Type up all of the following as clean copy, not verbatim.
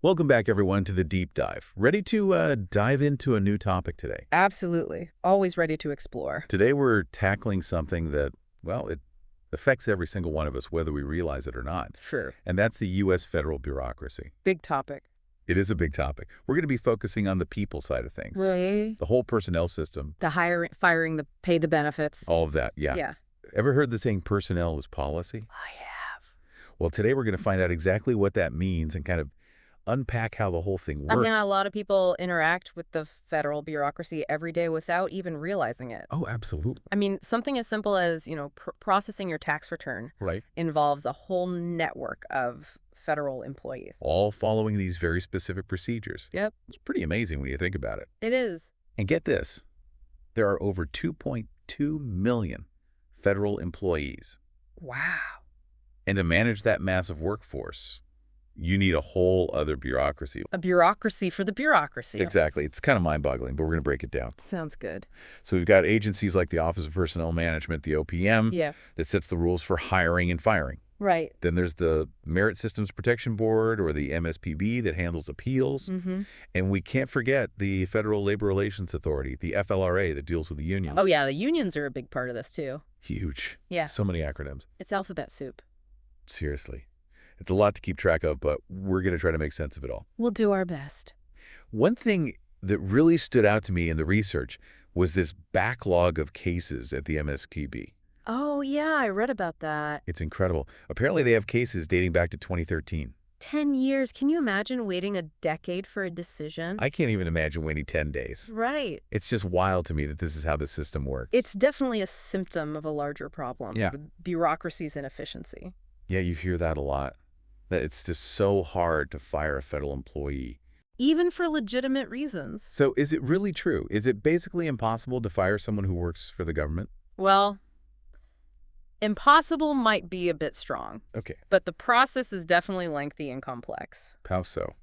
Welcome back, everyone, to the Deep Dive. Ready to dive into a new topic today? Absolutely. Always ready to explore. Today we're tackling something that, well, it affects every single one of us, whether we realize it or not. Sure. And that's the U.S. federal bureaucracy. Big topic. It is a big topic. We're going to be focusing on the people side of things. Really? The whole personnel system. The hiring, firing, the pay, the benefits. All of that, yeah. Yeah. Ever heard the saying personnel is policy? I have. Well, today we're going to find out exactly what that means and kind of unpack how the whole thing works. I mean, a lot of people interact with the federal bureaucracy every day without even realizing it. Oh, absolutely. I mean, something as simple as, processing your tax return Right. involves a whole network of federal employees. All following these very specific procedures. Yep. It's pretty amazing when you think about it. It is. And get this, there are over 2.2 million federal employees. Wow. And to manage that massive workforce, you need a whole other bureaucracy. A bureaucracy for the bureaucracy. Exactly. It's kind of mind-boggling, but we're going to break it down. Sounds good. So we've got agencies like the Office of Personnel Management, the OPM, Yeah. that sets the rules for hiring and firing. Right. Then there's the Merit Systems Protection Board, or the MSPB, that handles appeals. Mm-hmm. And we can't forget the Federal Labor Relations Authority, the FLRA, that deals with the unions. Oh, yeah. The unions are a big part of this, too. Huge. Yeah. So many acronyms. It's alphabet soup. Seriously. It's a lot to keep track of, but we're going to try to make sense of it all. We'll do our best. One thing that really stood out to me in the research was this backlog of cases at the MSPB. Oh, yeah, I read about that. It's incredible. Apparently, they have cases dating back to 2013. 10 years. Can you imagine waiting a decade for a decision? I can't even imagine waiting 10 days. Right. It's just wild to me that this is how the system works. It's definitely a symptom of a larger problem. Yeah. The bureaucracy's inefficiency. Yeah, you hear that a lot. That it's just so hard to fire a federal employee. Even for legitimate reasons. So is it really true? Is it basically impossible to fire someone who works for the government? Well, impossible might be a bit strong. Okay. But the process is definitely lengthy and complex. How so?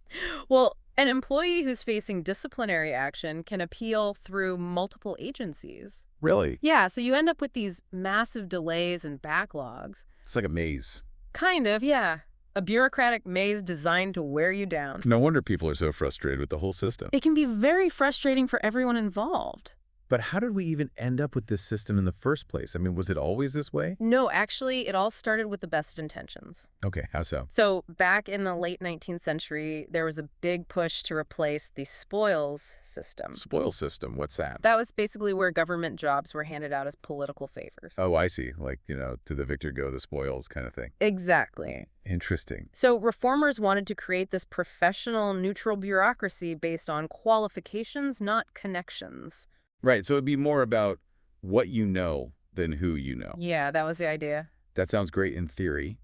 Well, an employee who's facing disciplinary action can appeal through multiple agencies. Really? Yeah, so you end up with these massive delays and backlogs. It's like a maze. Kind of, yeah. A bureaucratic maze designed to wear you down. No wonder people are so frustrated with the whole system. It can be very frustrating for everyone involved. But how did we even end up with this system in the first place? I mean, was it always this way? No, actually, it all started with the best of intentions. Okay, how so? So back in the late 19th century, there was a big push to replace the spoils system. Spoil system, what's that? That was basically where government jobs were handed out as political favors. Oh, I see. Like, to the victor go the spoils kind of thing. Exactly. Interesting. So reformers wanted to create this professional, neutral bureaucracy based on qualifications, not connections. Right, so it'd be more about what you know than who you know. Yeah, that was the idea. That sounds great in theory.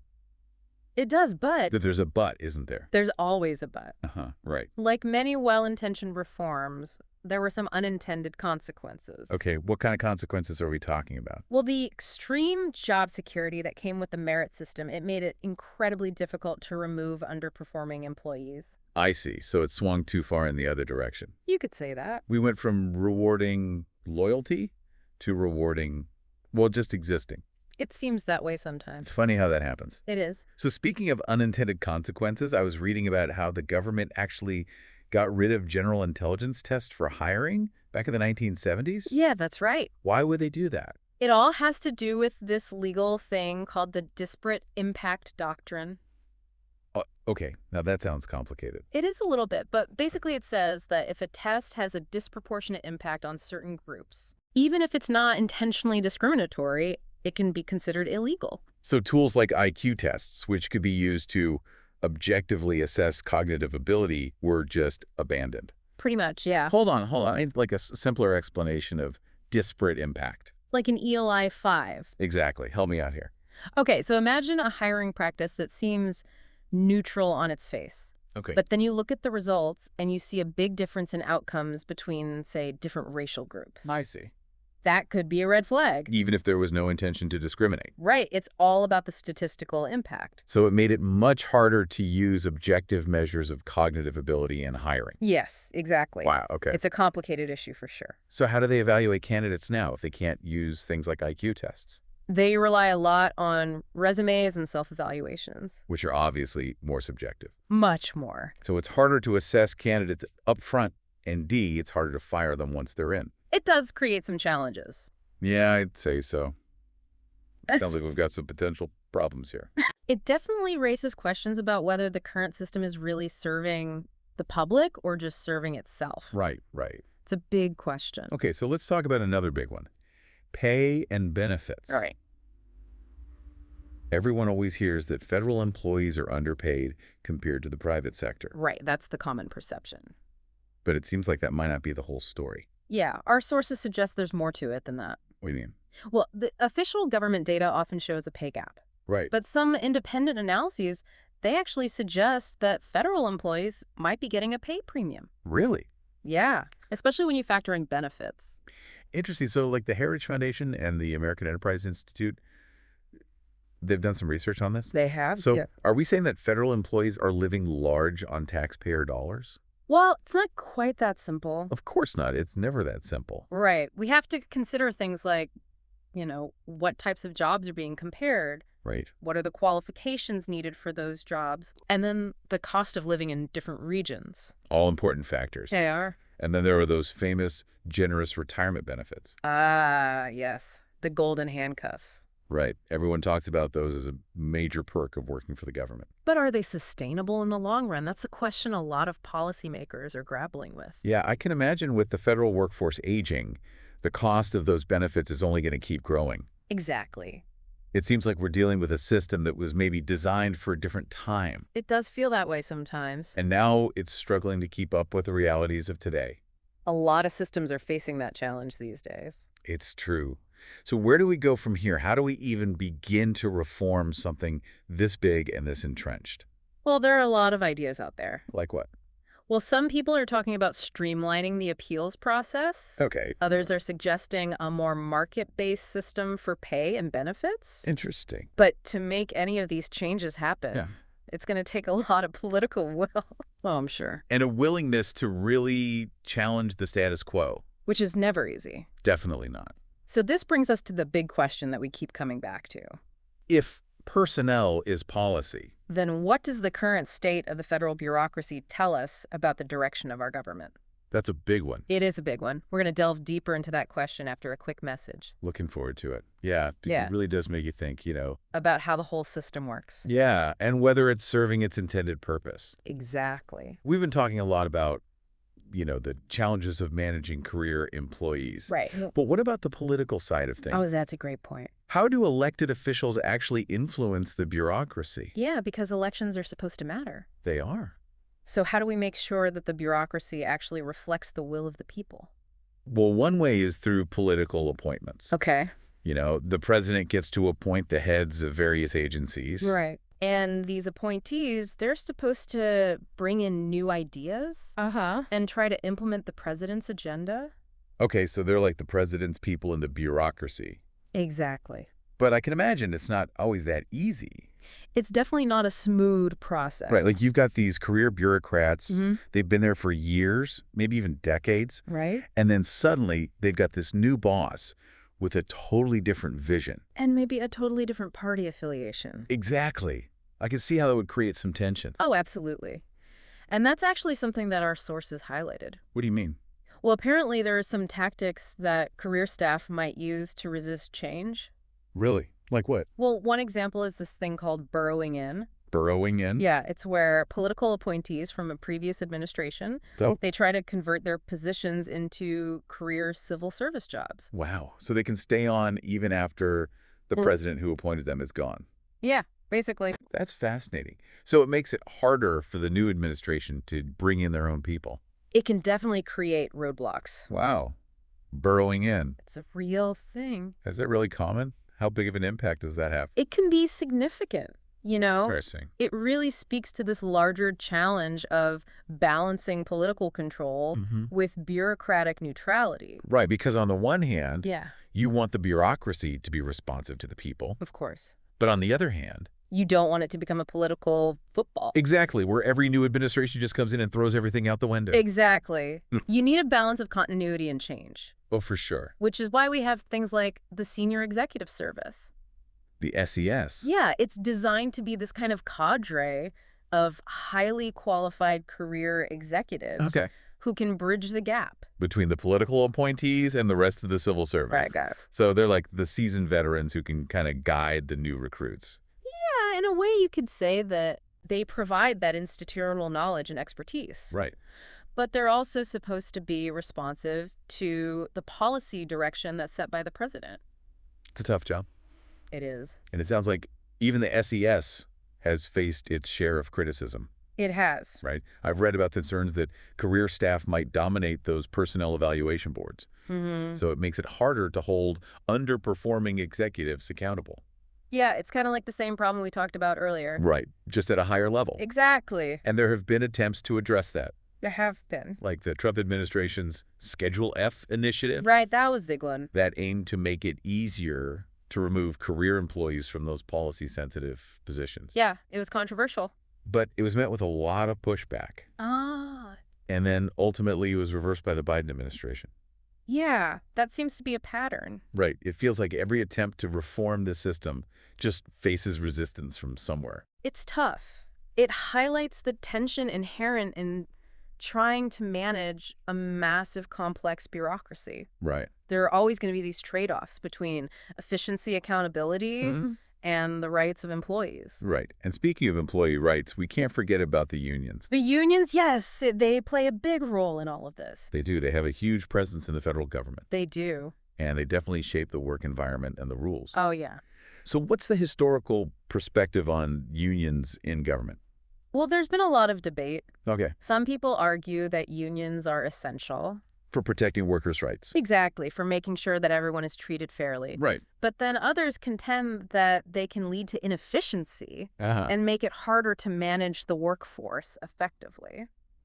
It does, but That there's a but, isn't there? there's always a but. Right. Like many well-intentioned reforms, there were some unintended consequences. Okay, what kind of consequences are we talking about? Well, the extreme job security that came with the merit system, it made it incredibly difficult to remove underperforming employees. I see. So it swung too far in the other direction. You could say that. We went from rewarding loyalty to rewarding, well, just existing. It seems that way sometimes. It's funny how that happens. It is. So speaking of unintended consequences, I was reading about how the government actually got rid of general intelligence tests for hiring back in the 1970s. Yeah, that's right. Why would they do that? It all has to do with this legal thing called the disparate impact doctrine. Oh, okay, now that sounds complicated. It is a little bit, but basically it says that if a test has a disproportionate impact on certain groups, even if it's not intentionally discriminatory, it can be considered illegal. So tools like IQ tests, which could be used to objectively assess cognitive ability, were just abandoned. Pretty much, yeah. Hold on. I need like a simpler explanation of disparate impact. Like an ELI 5. Exactly. Help me out here. Okay, so imagine a hiring practice that seems neutral on its face. Okay. But then you look at the results and you see a big difference in outcomes between, say, different racial groups. I see. That could be a red flag. Even if there was no intention to discriminate. Right. It's all about the statistical impact. So it made it much harder to use objective measures of cognitive ability in hiring. Yes, exactly. Wow, okay. It's a complicated issue for sure. So how do they evaluate candidates now if they can't use things like IQ tests? They rely a lot on resumes and self-evaluations. which are obviously more subjective. Much more. So it's harder to assess candidates up front, and D, it's harder to fire them once they're in. It does create some challenges. Yeah, I'd say so. Sounds like we've got some potential problems here. It definitely raises questions about whether the current system is really serving the public or just serving itself. Right, right. It's a big question. Okay, so let's talk about another big one. Pay and benefits. All right. Everyone always hears that federal employees are underpaid compared to the private sector. Right, that's the common perception. But it seems like that might not be the whole story. Yeah, our sources suggest there's more to it than that. What do you mean? Well, the official government data often shows a pay gap. Right. But some independent analyses, they actually suggest that federal employees might be getting a pay premium. Really? Yeah, especially when you factor in benefits. Interesting. So like the Heritage Foundation and the American Enterprise Institute, they've done some research on this? They have? So are we saying that federal employees are living large on taxpayer dollars? Well, it's not quite that simple. Of course not. It's never that simple. Right. We have to consider things like, what types of jobs are being compared? Right. What are the qualifications needed for those jobs? And then the cost of living in different regions. All important factors. They are. And then there are those famous generous retirement benefits. Ah, yes. The golden handcuffs. Right. Everyone talks about those as a major perk of working for the government. But are they sustainable in the long run? That's a question a lot of policymakers are grappling with. Yeah, I can imagine with the federal workforce aging, the cost of those benefits is only going to keep growing. Exactly. It seems like we're dealing with a system that was maybe designed for a different time. It does feel that way sometimes. And now it's struggling to keep up with the realities of today. A lot of systems are facing that challenge these days. It's true. So where do we go from here? How do we even begin to reform something this big and this entrenched? Well, there are a lot of ideas out there. Like what? Well, some people are talking about streamlining the appeals process. Okay. Others are suggesting a more market-based system for pay and benefits. Interesting. But to make any of these changes happen, it's going to take a lot of political will. Oh, I'm sure. And a willingness to really challenge the status quo. Which is never easy. Definitely not. So this brings us to the big question that we keep coming back to. If personnel is policy, then what does the current state of the federal bureaucracy tell us about the direction of our government? that's a big one. It is a big one. We're going to delve deeper into that question after a quick message. Looking forward to it. Yeah, Yeah. it really does make you think, About how the whole system works. Yeah, and whether it's serving its intended purpose. Exactly. We've been talking a lot about, the challenges of managing career employees. Right. But what about the political side of things? Oh, that's a great point. How do elected officials actually influence the bureaucracy? Yeah, because elections are supposed to matter. They are. So how do we make sure that the bureaucracy actually reflects the will of the people? Well, one way is through political appointments. Okay. The president gets to appoint the heads of various agencies. Right. And these appointees, they're supposed to bring in new ideas and try to implement the president's agenda. Okay, so they're like the president's people in the bureaucracy. Exactly. But I can imagine it's not always that easy. It's definitely not a smooth process. Right, like you've got these career bureaucrats. Mhm. They've been there for years, maybe even decades. Right? And then suddenly they've got this new boss with a totally different vision. And maybe a totally different party affiliation. Exactly. I can see how that would create some tension. Oh, absolutely. And that's actually something that our sources highlighted. What do you mean? Well, apparently there are some tactics that career staff might use to resist change. Really? Like what? Well, one example is this thing called burrowing in. Burrowing in? Yeah, it's where political appointees from a previous administration, So? they try to convert their positions into career civil service jobs. Wow. So they can stay on even after the Well- president who appointed them is gone. Yeah, basically. That's fascinating. So it makes it harder for the new administration to bring in their own people. It can definitely create roadblocks. Wow. Burrowing in. It's a real thing. Is that really common? How big of an impact does that have? It can be significant, Interesting. It really speaks to this larger challenge of balancing political control with bureaucratic neutrality. Right, because on the one hand, Yeah, you want the bureaucracy to be responsive to the people. of course. But on the other hand, You don't want it to become a political football. exactly, where every new administration just comes in and throws everything out the window. Exactly. You need a balance of continuity and change, Oh, for sure. which is why we have things like the Senior Executive Service. The SES. Yeah, it's designed to be this kind of cadre of highly qualified career executives Okay. who can bridge the gap. Between the political appointees and the rest of the civil service. Right, got it. So they're like the seasoned veterans who can kind of guide the new recruits. Yeah, in a way you could say that they provide that institutional knowledge and expertise. Right. But they're also supposed to be responsive to the policy direction that's set by the president. It's a tough job. It is. And it sounds like even the SES has faced its share of criticism, It has. right? I've read about concerns that career staff might dominate those personnel evaluation boards. Mm-hmm. So it makes it harder to hold underperforming executives accountable. Yeah, it's kind of like the same problem we talked about earlier. Right. Just at a higher level. Exactly. And there have been attempts to address that, There have been. like the Trump administration's Schedule F initiative Right, that was the big one. that aimed to make it easier to remove career employees from those policy-sensitive positions. Yeah, it was controversial. But it was met with a lot of pushback. Ah, And then ultimately it was reversed by the Biden administration. yeah, that seems to be a pattern. Right. It feels like every attempt to reform the system just faces resistance from somewhere. It's tough. It highlights the tension inherent in trying to manage a massive, complex bureaucracy. Right. There are always going to be these trade-offs between efficiency, accountability, and the rights of employees. Right. And speaking of employee rights, we can't forget about the unions. The unions, yes, they play a big role in all of this. They do. They have a huge presence in the federal government. They do. And they definitely shape the work environment and the rules. Oh, yeah. So what's the historical perspective on unions in government? Well, there's been a lot of debate. Okay. Some people argue that unions are essential. For protecting workers' rights. Exactly, for making sure that everyone is treated fairly. Right. But then others contend that they can lead to inefficiency and make it harder to manage the workforce effectively.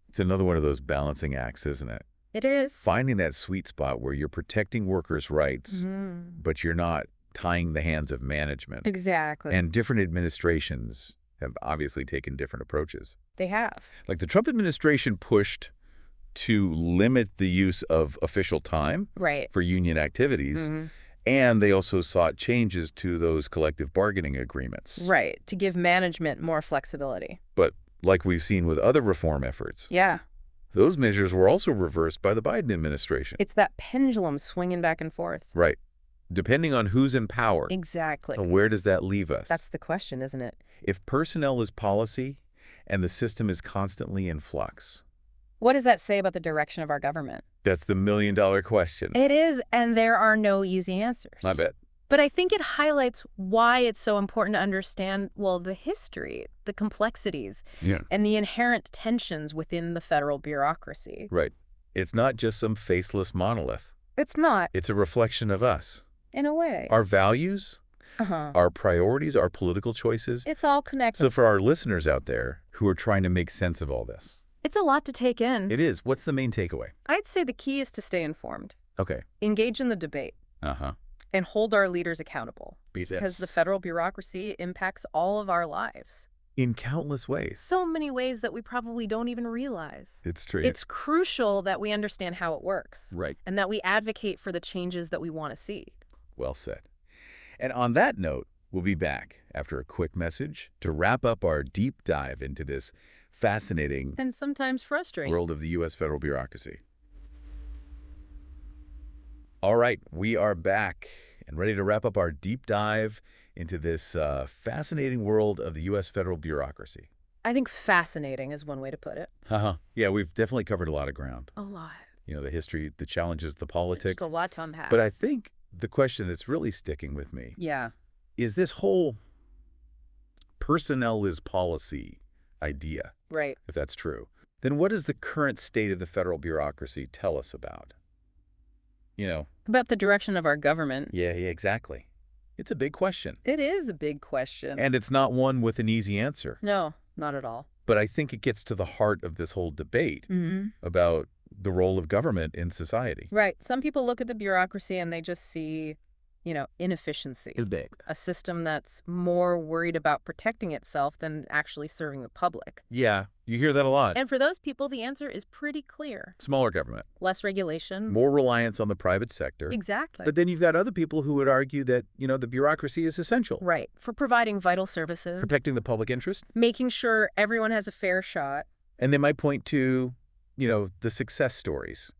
It's another one of those balancing acts, isn't it? It is. Finding that sweet spot where you're protecting workers' rights, but you're not tying the hands of management. Exactly. And different administrations have obviously taken different approaches. They have. Like the Trump administration pushed to limit the use of official time Right. for union activities, and they also sought changes to those collective bargaining agreements. Right, to give management more flexibility. But like we've seen with other reform efforts, Yeah. those measures were also reversed by the Biden administration. It's that pendulum swinging back and forth. Right. Depending on who's in power, Exactly. where does that leave us? That's the question, isn't it? If personnel is policy and the system is constantly in flux, What does that say about the direction of our government? that's the million-dollar question. It is, and there are no easy answers. I bet. But I think it highlights why it's so important to understand, well, the history, the complexities, Yeah. and the inherent tensions within the federal bureaucracy. Right. It's not just some faceless monolith. It's not, It's a reflection of us. in a way. Our values, Uh-huh. our priorities, our political choices. It's all connected. So for our listeners out there who are trying to make sense of all this, It's a lot to take in. it is. What's the main takeaway? I'd say the key is to stay informed, Okay. engage in the debate, Uh-huh. and hold our leaders accountable. Beat Because this. the federal bureaucracy impacts all of our lives. In countless ways. So many ways that we probably don't even realize. It's true. It's crucial that we understand how it works. Right. And that we advocate for the changes that we want to see. Well said. And on that note, we'll be back after a quick message to wrap up our deep dive into this fascinating And sometimes frustrating. world of the U.S. federal bureaucracy. All right, we are back and ready to wrap up our deep dive into this fascinating world of the U.S. federal bureaucracy. I think fascinating is one way to put it. Yeah, we've definitely covered a lot of ground. A lot. You know, the history, the challenges, the It's politics. a lot to unpack. But I think the question that's really sticking with me Yeah. is this whole personnel is policy idea, Right. if that's true. Then what does the current state of the federal bureaucracy tell us about? You know, About the direction of our government. yeah, exactly. It's a big question. It is a big question. And it's not one with an easy answer. No, not at all. But I think it gets to the heart of this whole debate about the role of government in society. Right. Some people look at the bureaucracy and they just see, inefficiency. It's big. A system that's more worried about protecting itself than actually serving the public. Yeah, you hear that a lot. And for those people, the answer is pretty clear. Smaller government. Less regulation. More reliance on the private sector. Exactly. But then you've got other people who would argue that, the bureaucracy is essential. Right. For providing vital services. Protecting the public interest. Making sure everyone has a fair shot. And they might point to, the success stories.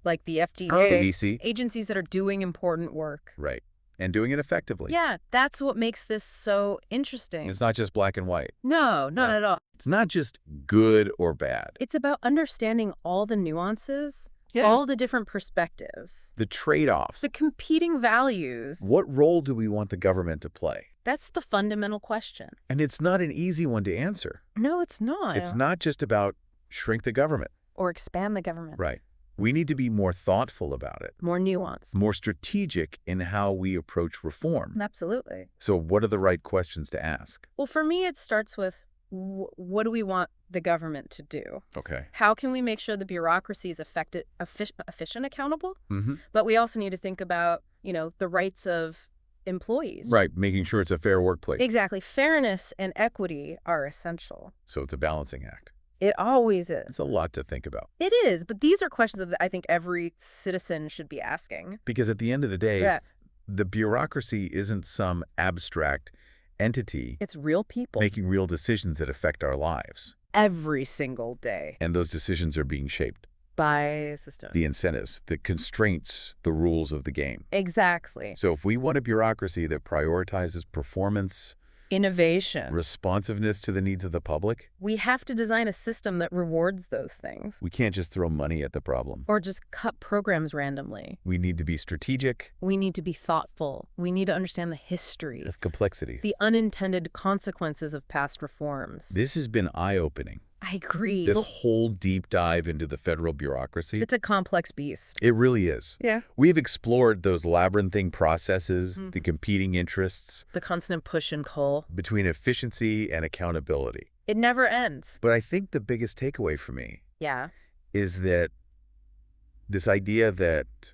Like the FDA. ADC. Agencies that are doing important work. Right. And doing it effectively. Yeah, that's what makes this so interesting. It's not just black and white. No, not at all. It's not just good or bad. It's about understanding all the nuances, all the different perspectives, The trade-offs. the competing values. What role do we want the government to play? That's the fundamental question. And it's not an easy one to answer. No, it's not. It's not just about shrink the government. Or expand the government. Right. We need to be more thoughtful about it, More nuance. more strategic in how we approach reform. Absolutely. So what are the right questions to ask? Well, for me, it starts with what do we want the government to do? Okay. How can we make sure the bureaucracy is efficient, accountable? Mm-hmm. But we also need to think about, the rights of employees. Right. Making sure it's a fair workplace. Exactly. Fairness and equity are essential. So it's a balancing act. It always is. It's a lot to think about. It is, but these are questions that I think every citizen should be asking. Because at the end of the day, Yeah. the bureaucracy isn't some abstract entity It's real people. making real decisions that affect our lives. Every single day. And those decisions are being shaped. By a system. The incentives, the constraints, the rules of the game. Exactly. So if we want a bureaucracy that prioritizes performance, Innovation. responsiveness to the needs of the public, We have to design a system that rewards those things. we can't just throw money at the problem. Or just cut programs randomly. We need to be strategic, We need to be thoughtful. We need to understand the history, of complexity. the unintended consequences of past reforms. This has been eye-opening. I agree. This whole deep dive into the federal bureaucracy. It's a complex beast. It really is. Yeah. We've explored those labyrinthine processes, Mhm. the competing interests The constant push and pull. between efficiency and accountability. It never ends. But I think the biggest takeaway for me Yeah. is that this idea that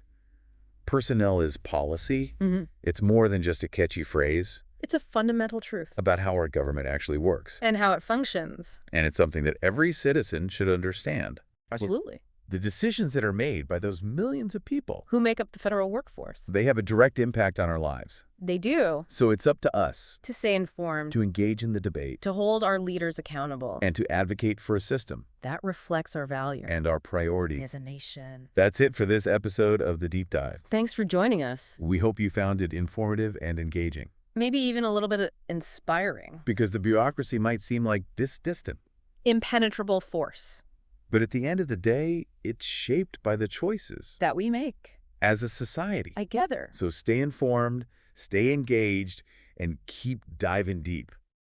personnel is policy, Mm-hmm. it's more than just a catchy phrase It's a fundamental truth. about how our government actually works. And how it functions. And it's something that every citizen should understand. Absolutely. The decisions that are made by those millions of people, Who make up the federal workforce. they have a direct impact on our lives. They do. So it's up to us To stay informed. to engage in the debate To hold our leaders accountable. and to advocate for a system That reflects our value. and our priorities. As a nation. That's it for this episode of The Deep Dive. Thanks for joining us. We hope you found it informative and engaging, Maybe even a little bit inspiring. because the bureaucracy might seem like this distant. Impenetrable force But at the end of the day, it's shaped by the choices that we make. as a society. Together. So stay informed, stay engaged, and keep diving deep.